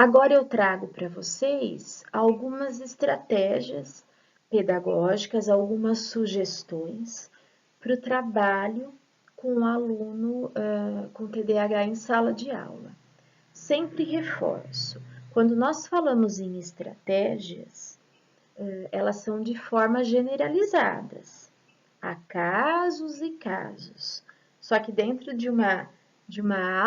Agora eu trago para vocês algumas estratégias pedagógicas, algumas sugestões para o trabalho com o aluno com TDAH em sala de aula. Sempre reforço, quando nós falamos em estratégias, elas são de forma generalizadas. Há casos e casos. Só que dentro de uma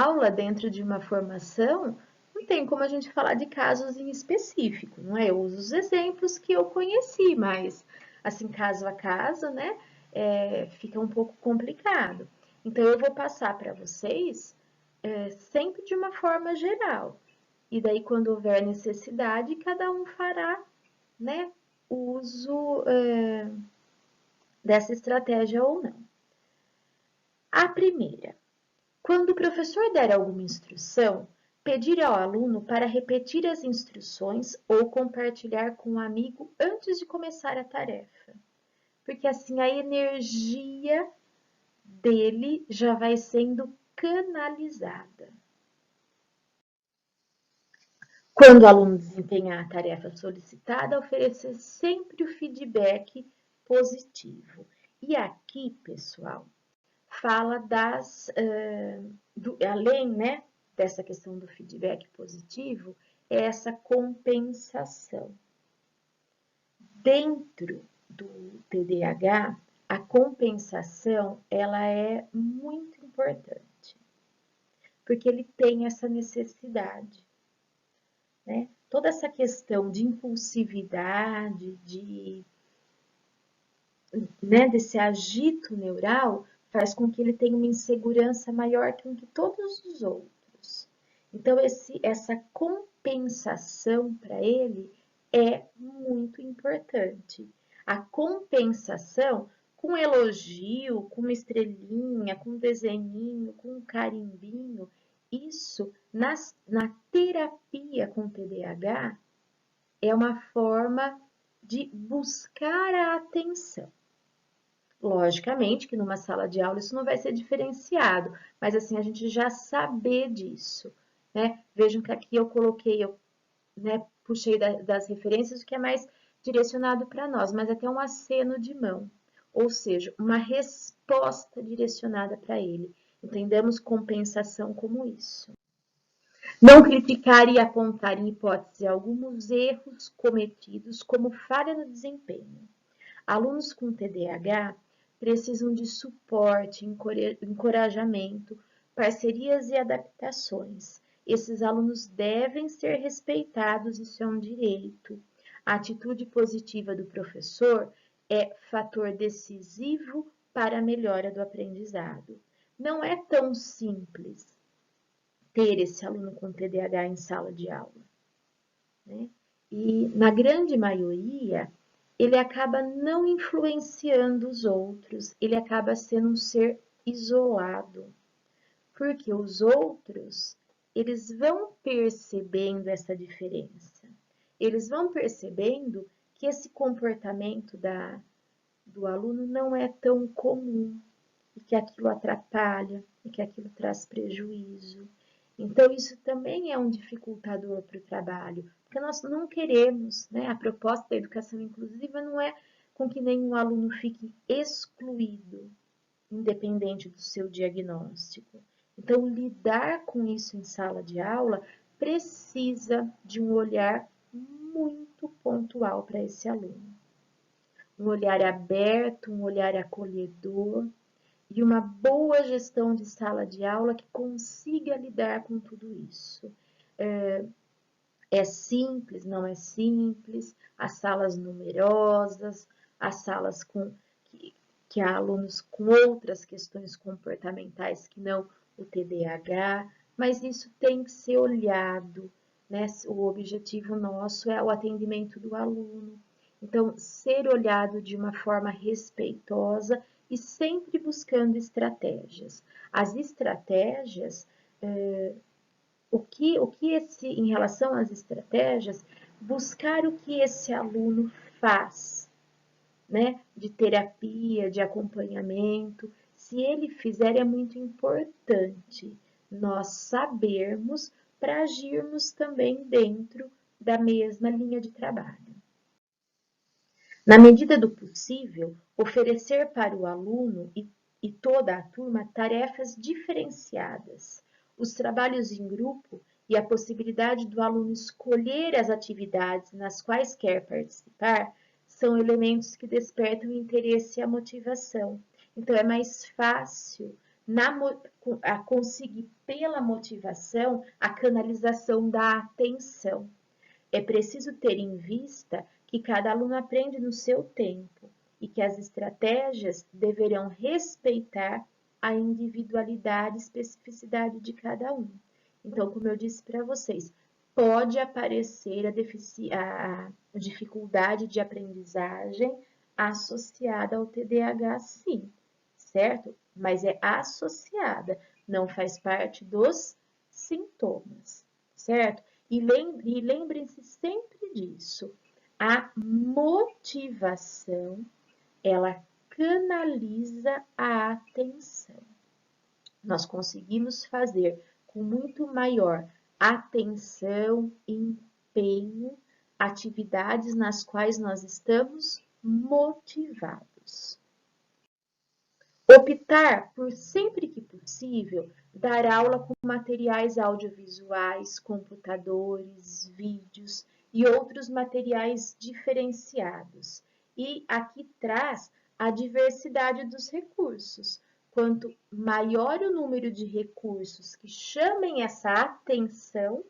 aula, dentro de uma formação, não tem como a gente falar de casos em específico, não é? Eu uso os exemplos que eu conheci, mas assim, caso a caso, né? Fica um pouco complicado. Então, eu vou passar para vocês sempre de uma forma geral. E daí, quando houver necessidade, cada um fará, né, o uso dessa estratégia ou não. A primeira, quando o professor der alguma instrução, pedir ao aluno para repetir as instruções ou compartilhar com um amigo antes de começar a tarefa. Porque assim a energia dele já vai sendo canalizada. Quando o aluno desempenhar a tarefa solicitada, oferecer sempre o feedback positivo. E aqui, pessoal, fala além, né, dessa questão do feedback positivo, é essa compensação. Dentro do TDAH, a compensação, ela é muito importante, porque ele tem essa necessidade, né? Toda essa questão de impulsividade, né, desse agito neural, faz com que ele tenha uma insegurança maior que todos os outros. Então, essa compensação para ele é muito importante. A compensação com elogio, com uma estrelinha, com um desenhinho, com um carimbinho, isso na terapia com TDAH é uma forma de buscar a atenção. Logicamente que numa sala de aula isso não vai ser diferenciado, mas assim a gente já saber disso, né? Vejam que aqui eu coloquei, né, puxei das referências o que é mais direcionado para nós, mas até um aceno de mão, ou seja, uma resposta direcionada para ele. Entendemos compensação como isso. Não criticar e apontar em hipótese alguns erros cometidos como falha no desempenho. Alunos com TDAH precisam de suporte, encorajamento, parcerias e adaptações. Esses alunos devem ser respeitados, isso é um direito. A atitude positiva do professor é fator decisivo para a melhora do aprendizado. Não é tão simples ter esse aluno com TDAH em sala de aula, né? E na grande maioria, ele acaba não influenciando os outros, ele acaba sendo um ser isolado, porque os outros, eles vão percebendo essa diferença, eles vão percebendo que esse comportamento do aluno não é tão comum, e que aquilo atrapalha, e que aquilo traz prejuízo. Então, isso também é um dificultador para o trabalho, porque nós não queremos, né? A proposta da educação inclusiva não é com que nenhum aluno fique excluído, independente do seu diagnóstico. Então, lidar com isso em sala de aula precisa de um olhar muito pontual para esse aluno. Um olhar aberto, um olhar acolhedor, e uma boa gestão de sala de aula que consiga lidar com tudo isso. É simples, não é simples, as salas numerosas, as salas que há alunos com outras questões comportamentais que não o TDAH, mas isso tem que ser olhado, né? O objetivo nosso é o atendimento do aluno. Então, ser olhado de uma forma respeitosa e sempre buscando estratégias. As estratégias, em relação às estratégias, buscar o que esse aluno faz, né? De terapia, de acompanhamento. Se ele fizer, é muito importante nós sabermos para agirmos também dentro da mesma linha de trabalho. Na medida do possível, oferecer para o aluno e toda a turma tarefas diferenciadas. Os trabalhos em grupo e a possibilidade do aluno escolher as atividades nas quais quer participar são elementos que despertam o interesse e a motivação. Então, é mais fácil conseguir pela motivação a canalização da atenção. É preciso ter em vista que cada aluno aprende no seu tempo e que as estratégias deverão respeitar a individualidade e especificidade de cada um. Então, como eu disse para vocês, pode aparecer a dificuldade de aprendizagem associada ao TDAH, sim, certo? Mas é associada, não faz parte dos sintomas, certo? E lembrem-se sempre disso. A motivação, ela canaliza a atenção. Nós conseguimos fazer com muito maior atenção, empenho, atividades nas quais nós estamos motivados. Optar por, sempre que possível, dar aula com materiais audiovisuais, computadores, vídeos e outros materiais diferenciados. E aqui traz a diversidade dos recursos. Quanto maior o número de recursos que chamem essa atenção,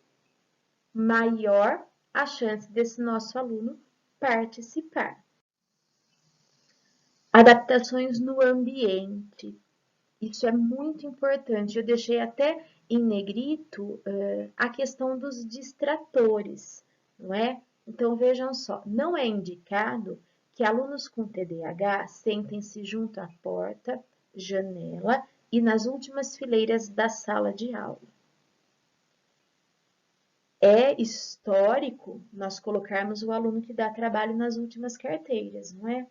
maior a chance desse nosso aluno participar. Adaptações no ambiente. Isso é muito importante. Eu deixei até em negrito a questão dos distratores, não é? Então, vejam só, não é indicado que alunos com TDAH sentem-se junto à porta, janela e nas últimas fileiras da sala de aula. É histórico nós colocarmos o aluno que dá trabalho nas últimas carteiras, não é?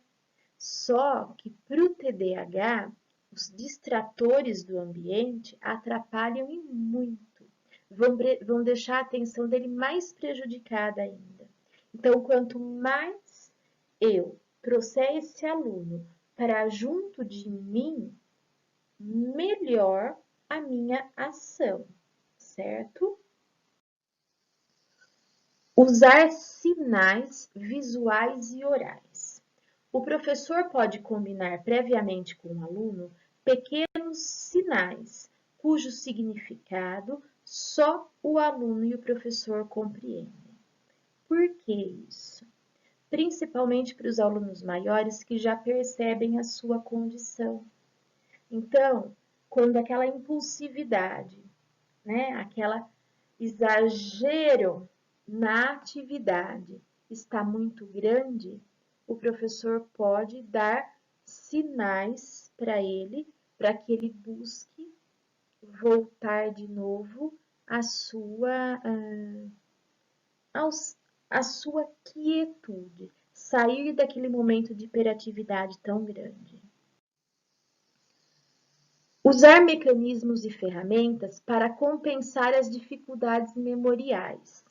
Só que para o TDAH, os distratores do ambiente atrapalham e muito. Vão deixar a atenção dele mais prejudicada ainda. Então, quanto mais eu trouxer esse aluno para junto de mim, melhor a minha ação, certo? Usar sinais visuais e orais. O professor pode combinar previamente com o aluno pequenos sinais, cujo significado só o aluno e o professor compreendem. Por que isso? Principalmente para os alunos maiores que já percebem a sua condição. Então, quando aquela impulsividade, né, aquela exagero na atividade está muito grande, o professor pode dar sinais para ele, para que ele busque voltar de novo à sua quietude, sair daquele momento de hiperatividade tão grande. Usar mecanismos e ferramentas para compensar as dificuldades memoriais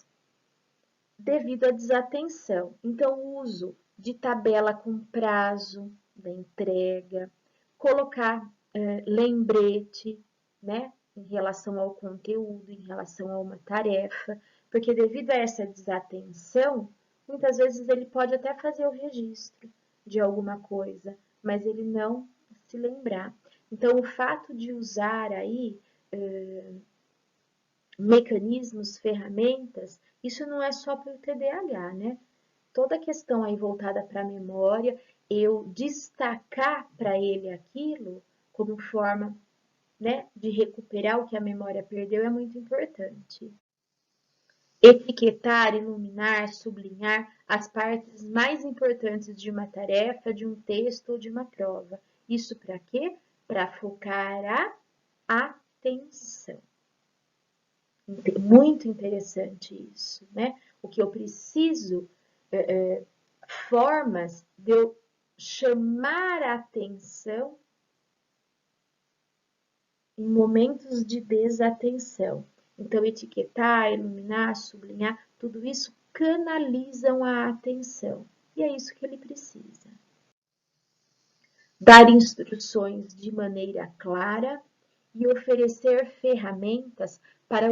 devido à desatenção. Então, o uso de tabela com prazo da entrega, colocar lembrete, né, em relação ao conteúdo, em relação a uma tarefa, porque devido a essa desatenção, muitas vezes ele pode até fazer o registro de alguma coisa, mas ele não se lembrar. Então, o fato de usar aí mecanismos, ferramentas, isso não é só para o TDAH, né? Toda a questão aí voltada para a memória, eu destacar para ele aquilo como forma, né, de recuperar o que a memória perdeu é muito importante. Etiquetar, iluminar, sublinhar as partes mais importantes de uma tarefa, de um texto ou de uma prova. Isso para quê? Para focar a atenção. Muito interessante isso, né? O que eu preciso, formas de eu chamar a atenção em momentos de desatenção. Então, etiquetar, iluminar, sublinhar, tudo isso canalizam a atenção. E é isso que ele precisa. Dar instruções de maneira clara e oferecer ferramentas para a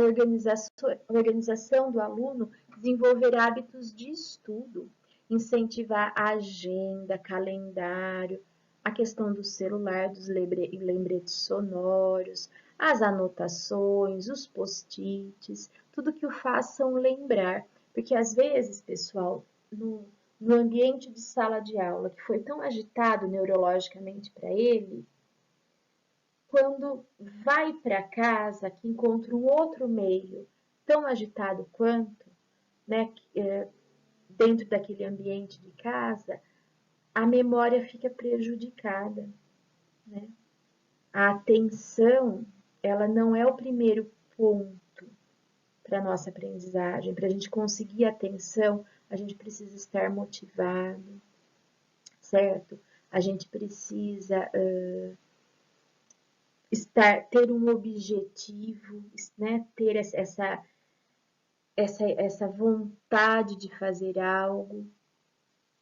organização do aluno desenvolver hábitos de estudo, incentivar a agenda, calendário, a questão do celular, dos lembretes sonoros, as anotações, os post-its, tudo que o façam lembrar. Porque às vezes, pessoal, no ambiente de sala de aula, que foi tão agitado neurologicamente para ele, quando vai para casa, que encontra um outro meio tão agitado quanto, né, dentro daquele ambiente de casa, a memória fica prejudicada, né? A atenção, ela não é o primeiro ponto para a nossa aprendizagem. Para a gente conseguir atenção, a gente precisa estar motivado, certo? A gente precisa ter um objetivo, né? Ter essa vontade de fazer algo.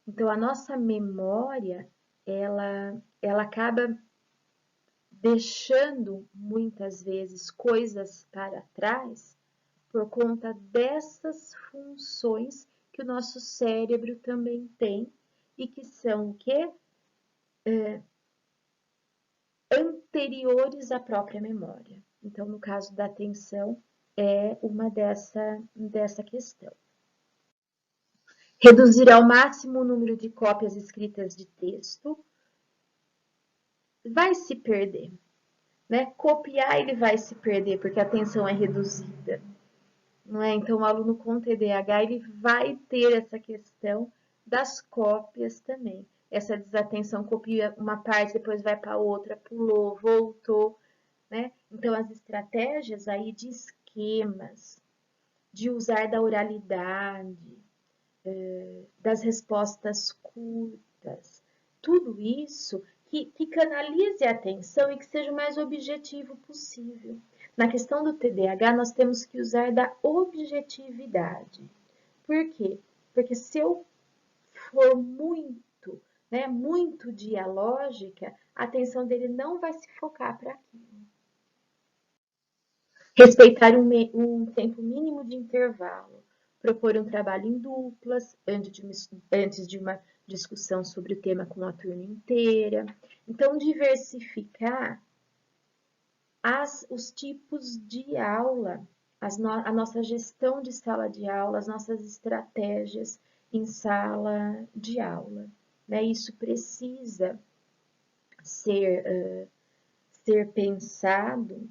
Então, a nossa memória, ela acaba deixando muitas vezes coisas para trás por conta dessas funções que o nosso cérebro também tem e que são o quê? Anteriores à própria memória. Então, no caso da atenção, é uma dessa questão. Reduzir ao máximo o número de cópias escritas de texto vai se perder, né? Copiar ele vai se perder porque a atenção é reduzida, não é? Então, o aluno com TDAH ele vai ter essa questão das cópias também. Essa desatenção, copia uma parte, depois vai para outra, pulou, voltou, né? Então, as estratégias aí de esquemas, de usar da oralidade, das respostas curtas, tudo isso que canalize a atenção e que seja o mais objetivo possível. Na questão do TDAH, nós temos que usar da objetividade. Por quê? Porque se eu for muito, né, muito dialógica, a atenção dele não vai se focar para aquilo. Respeitar um tempo mínimo de intervalo. Propor um trabalho em duplas, antes de uma discussão sobre o tema com a turma inteira. Então, diversificar os tipos de aula, a nossa gestão de sala de aula, as nossas estratégias em sala de aula. Né? Isso precisa ser pensado,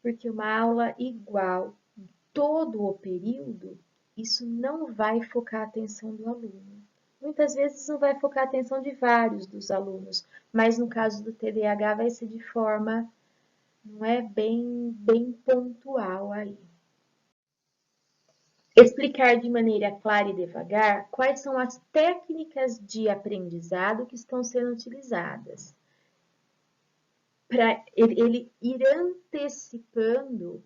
porque uma aula igual todo o período, isso não vai focar a atenção do aluno. Muitas vezes não vai focar a atenção de vários dos alunos, mas no caso do TDAH vai ser de forma, não é bem pontual aí. Explicar de maneira clara e devagar quais são as técnicas de aprendizado que estão sendo utilizadas. Para ele ir antecipando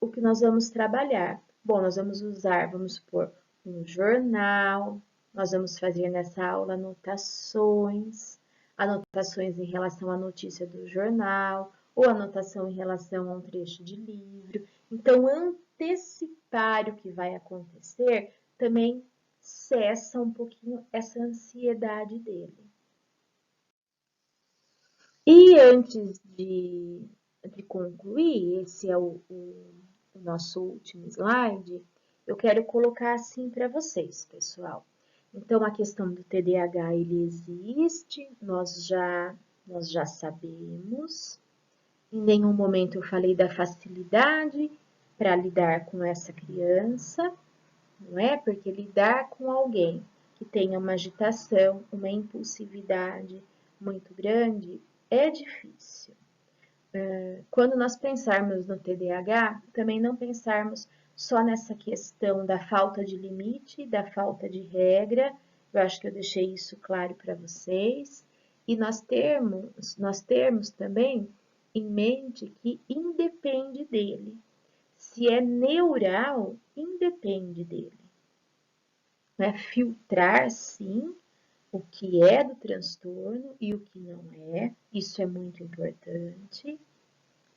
o que nós vamos trabalhar. Bom, nós vamos usar, vamos supor, um jornal, nós vamos fazer nessa aula anotações em relação à notícia do jornal, ou anotação em relação a um trecho de livro. Então, antecipar o que vai acontecer também cessa um pouquinho essa ansiedade dele. E antes de concluir, esse é o nosso último slide, eu quero colocar assim para vocês, pessoal. Então, a questão do TDAH, ele existe, nós já sabemos. Em nenhum momento eu falei da facilidade para lidar com essa criança, não é? Porque lidar com alguém que tenha uma agitação, uma impulsividade muito grande, é difícil. Quando nós pensarmos no TDAH, também não pensarmos só nessa questão da falta de limite, da falta de regra, eu acho que eu deixei isso claro para vocês, e nós termos também em mente que independe dele. Se é neural, independe dele. Né? Filtrar, sim, o que é do transtorno e o que não é, isso é muito importante,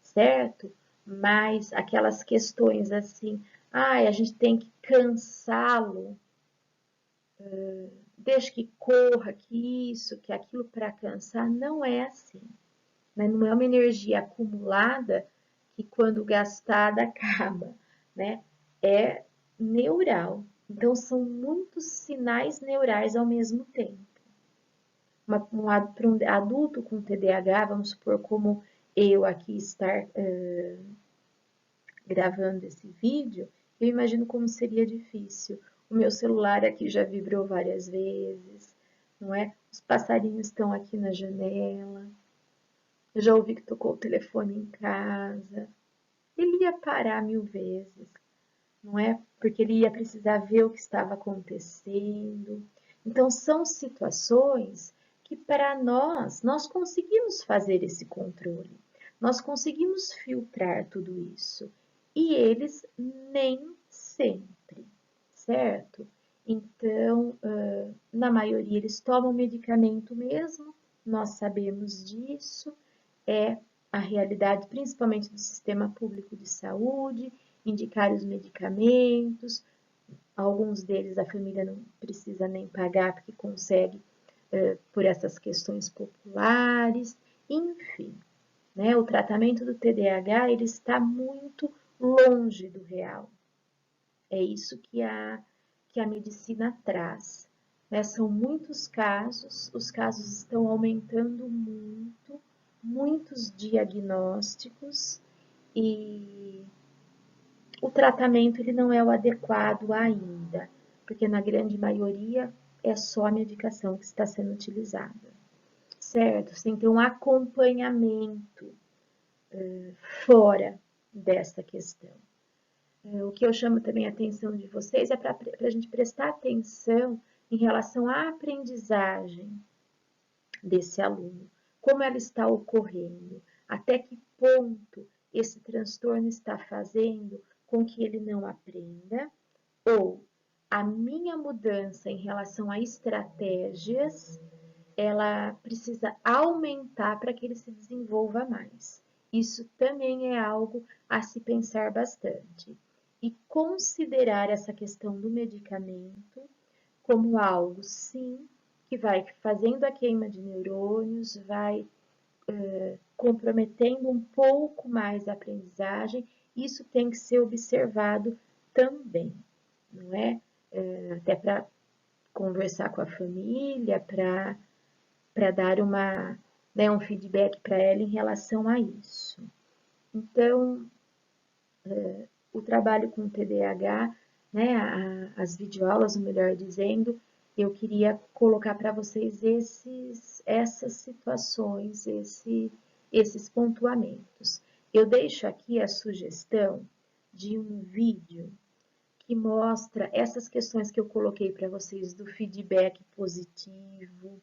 certo? Mas aquelas questões assim, a gente tem que cansá-lo, deixa que corra, que isso, que aquilo para cansar, não é assim. Né? Não é uma energia acumulada que quando gastada acaba, né? É neural. Então são muitos sinais neurais ao mesmo tempo. Para um adulto com TDAH, vamos supor como eu aqui estar gravando esse vídeo, eu imagino como seria difícil. O meu celular aqui já vibrou várias vezes, não é? Os passarinhos estão aqui na janela. Eu já ouvi que tocou o telefone em casa. Ele ia parar 1000 vezes, não é? Porque ele ia precisar ver o que estava acontecendo. Então, são situações que para nós conseguimos fazer esse controle. Nós conseguimos filtrar tudo isso. E eles nem sempre, certo? Então, na maioria, eles tomam medicamento mesmo, nós sabemos disso, é a realidade, principalmente do sistema público de saúde, indicar os medicamentos, alguns deles a família não precisa nem pagar porque consegue por essas questões populares, enfim, né? O tratamento do TDAH ele está muito longe do real. É isso que a medicina traz. Né? São muitos casos, os casos estão aumentando muito, muitos diagnósticos e o tratamento ele não é o adequado ainda, porque na grande maioria é só a medicação que está sendo utilizada, certo? Sem ter um acompanhamento fora dessa questão. O que eu chamo também a atenção de vocês é para a gente prestar atenção em relação à aprendizagem desse aluno, como ela está ocorrendo, até que ponto esse transtorno está fazendo com que ele não aprenda, ou a minha mudança em relação a estratégias, ela precisa aumentar para que ele se desenvolva mais. Isso também é algo a se pensar bastante. E considerar essa questão do medicamento como algo, sim, que vai fazendo a queima de neurônios, vai comprometendo um pouco mais a aprendizagem, isso tem que ser observado também, não é? Até para conversar com a família, para dar um feedback para ela em relação a isso. Então, o trabalho com TDAH, né, as videoaulas, melhor dizendo, eu queria colocar para vocês essas situações, esses pontuamentos. Eu deixo aqui a sugestão de um vídeo que mostra essas questões que eu coloquei para vocês do feedback positivo,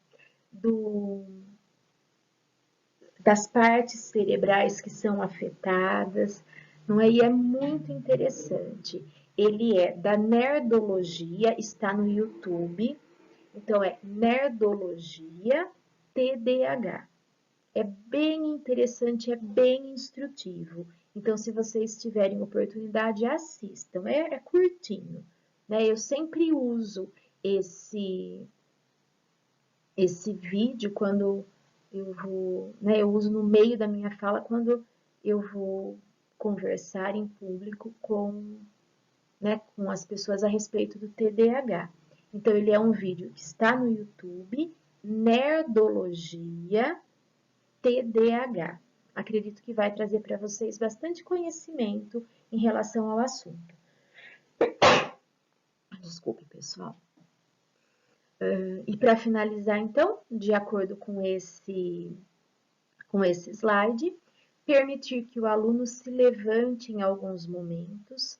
das partes cerebrais que são afetadas, não é? E é muito interessante. Ele é da Nerdologia, está no YouTube. Então, é Nerdologia TDAH. É bem interessante, é bem instrutivo. Então, se vocês tiverem oportunidade, assistam. É curtinho, né? Eu sempre uso esse vídeo quando eu vou, né? Eu uso no meio da minha fala quando eu vou conversar em público né, com as pessoas a respeito do TDAH. Então, ele é um vídeo que está no YouTube, Nerdologia TDAH. Acredito que vai trazer para vocês bastante conhecimento em relação ao assunto. Desculpe, pessoal. E para finalizar, então, de acordo com esse slide, permitir que o aluno se levante em alguns momentos,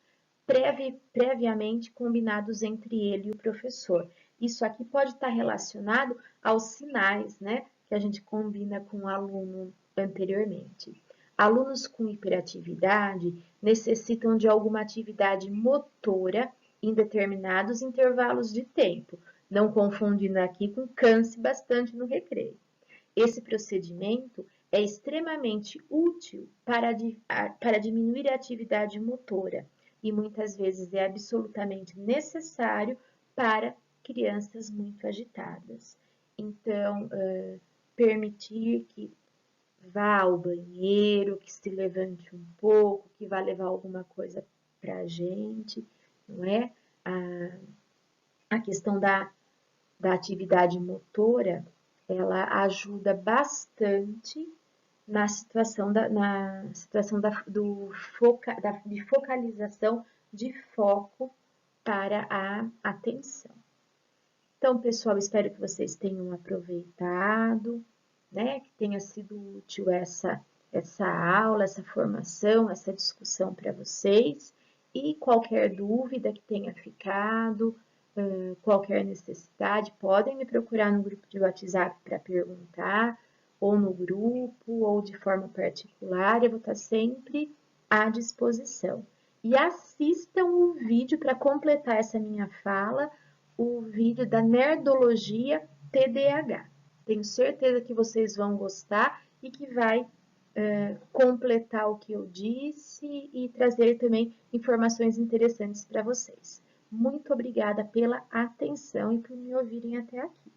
previamente combinados entre ele e o professor. Isso aqui pode estar relacionado aos sinais, né, que a gente combina com o aluno anteriormente. Alunos com hiperatividade necessitam de alguma atividade motora em determinados intervalos de tempo, não confundindo aqui com canse bastante no recreio. Esse procedimento é extremamente útil para diminuir a atividade motora e muitas vezes é absolutamente necessário para crianças muito agitadas. Então, permitir que vá ao banheiro, que se levante um pouco, que vá levar alguma coisa para a gente, não é? A questão da atividade motora, ela ajuda bastante na situação, de focalização, de foco para a atenção. Então, pessoal, espero que vocês tenham aproveitado, né? Que tenha sido útil essa aula, essa formação, essa discussão para vocês. E qualquer dúvida que tenha ficado, qualquer necessidade, podem me procurar no grupo de WhatsApp para perguntar, ou no grupo, ou de forma particular, eu vou estar sempre à disposição. E assistam o vídeo para completar essa minha fala, o vídeo da Nerdologia TDAH. Tenho certeza que vocês vão gostar e que vai completar o que eu disse e trazer também informações interessantes para vocês. Muito obrigada pela atenção e por me ouvirem até aqui.